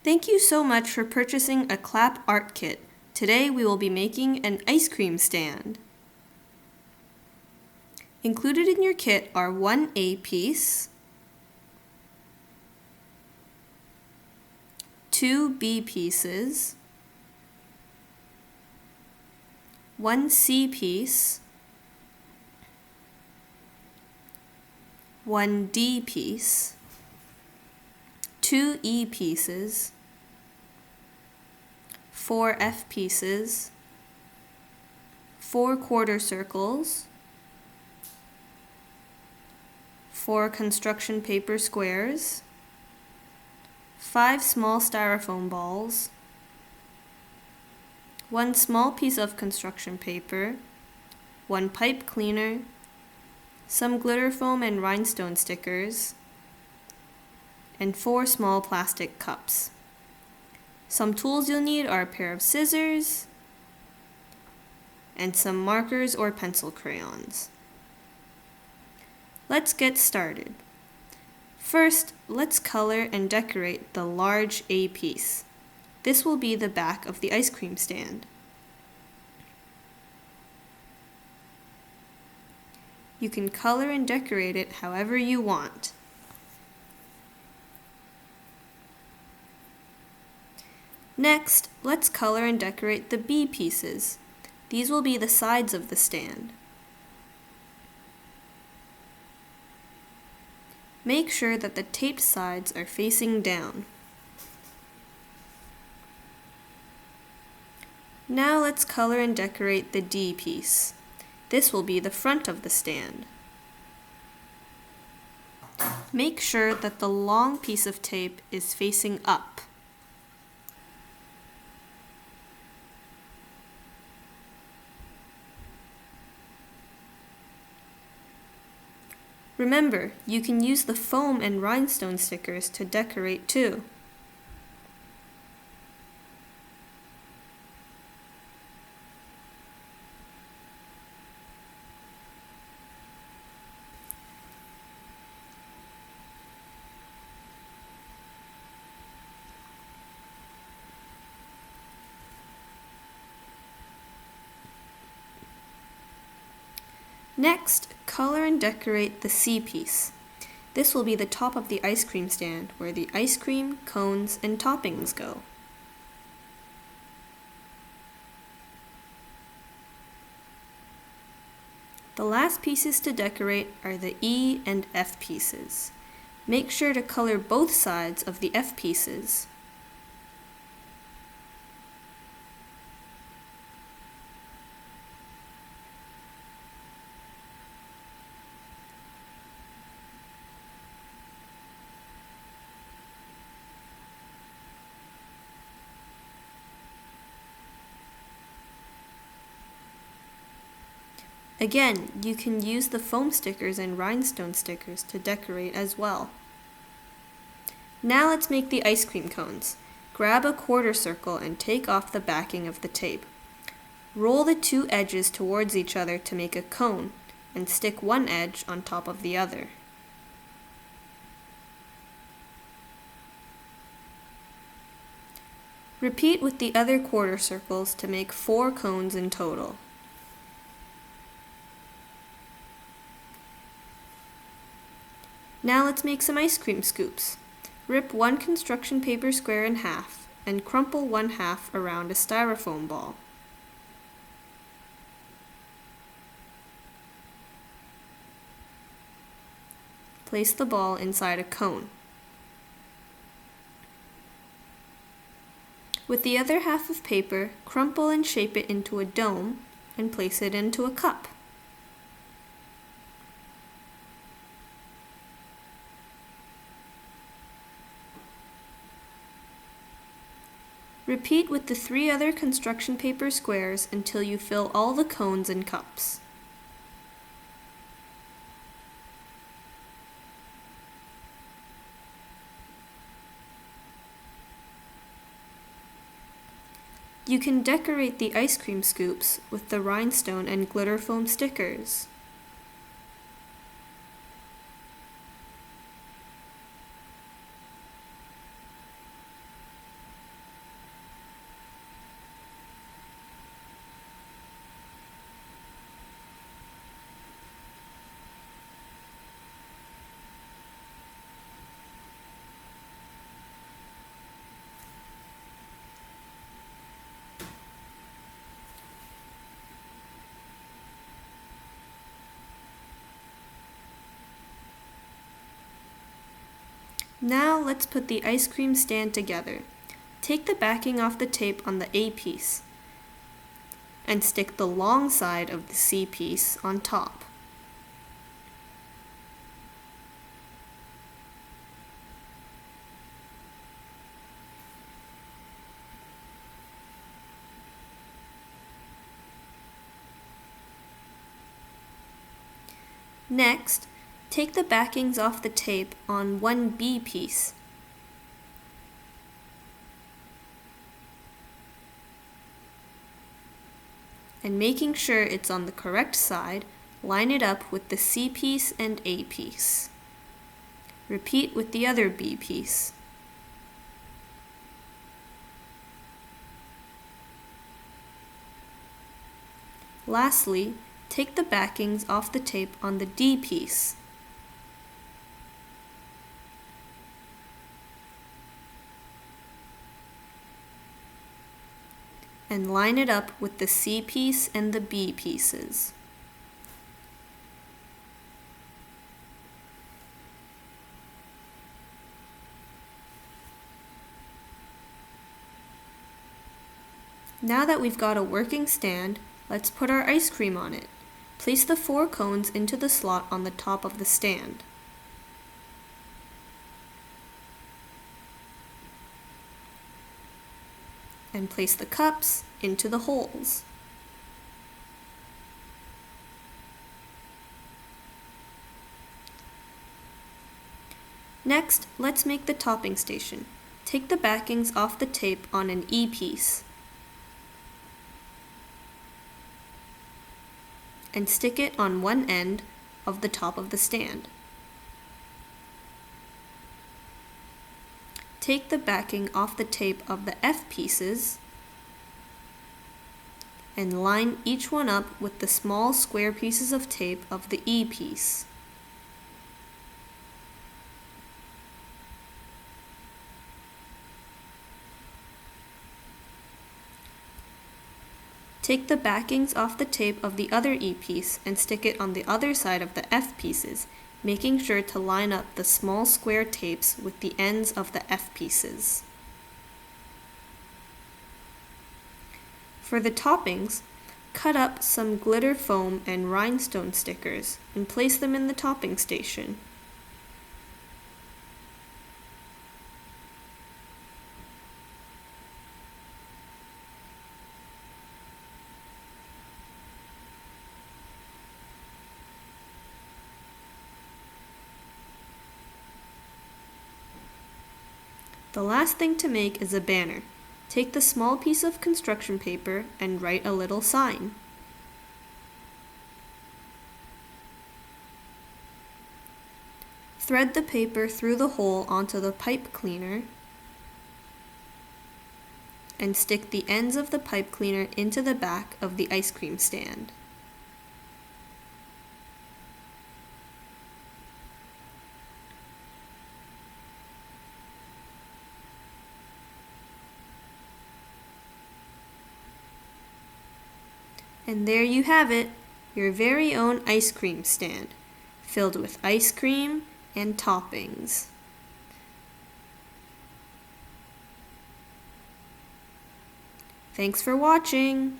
Thank you so much for purchasing a clap art kit. Today we will be making an ice cream stand. Included in your kit are one A piece, two B pieces, one C piece, one D piece, two E pieces, four F pieces, four quarter circles, four construction paper squares, five small styrofoam balls, one small piece of construction paper, one pipe cleaner, some glitter foam and rhinestone stickers, and four small plastic cups. Some tools you'll need are a pair of scissors and some markers or pencil crayons. Let's get started. First, let's color and decorate the large A piece. This will be the back of the ice cream stand. You can color and decorate it however you want. Next, let's color and decorate the B pieces. These will be the sides of the stand. Make sure that the taped sides are facing down. Now let's color and decorate the D piece. This will be the front of the stand. Make sure that the long piece of tape is facing up. Remember, you can use the foam and rhinestone stickers to decorate too. Next, color and decorate the C piece. This will be the top of the ice cream stand where the ice cream, cones, and toppings go. The last pieces to decorate are the E and F pieces. Make sure to color both sides of the F pieces. Again, you can use the foam stickers and rhinestone stickers to decorate as well. Now let's make the ice cream cones. Grab a quarter circle and take off the backing of the tape. Roll the two edges towards each other to make a cone and stick one edge on top of the other. Repeat with the other quarter circles to make 4 cones in total. Now let's make some ice cream scoops. Rip one construction paper square in half and crumple one half around a styrofoam ball. Place the ball inside a cone. With the other half of paper, crumple and shape it into a dome and place it into a cup. Repeat with the 3 other construction paper squares until you fill all the cones and cups. You can decorate the ice cream scoops with the rhinestone and glitter foam stickers. Now let's put the ice cream stand together. Take the backing off the tape on the A piece and stick the long side of the C piece on top. Next, take the backings off the tape on one B piece. And making sure it's on the correct side, line it up with the C piece and A piece. Repeat with the other B piece. Lastly, take the backings off the tape on the D piece. And line it up with the C piece and the B pieces. Now that we've got a working stand, let's put our ice cream on it. Place the 4 cones into the slot on the top of the stand. And place the cups into the holes. Next, let's make the topping station. Take the backings off the tape on an E piece and stick it on one end of the top of the stand. Take the backing off the tape of the F pieces and line each one up with the small square pieces of tape of the E piece. Take the backings off the tape of the other E piece and stick it on the other side of the F pieces, making sure to line up the small square tapes with the ends of the F pieces. For the toppings, cut up some glitter foam and rhinestone stickers and place them in the topping station. The last thing to make is a banner. Take the small piece of construction paper and write a little sign. Thread the paper through the hole onto the pipe cleaner and stick the ends of the pipe cleaner into the back of the ice cream stand. And there you have it, your very own ice cream stand, filled with ice cream and toppings. Thanks for watching!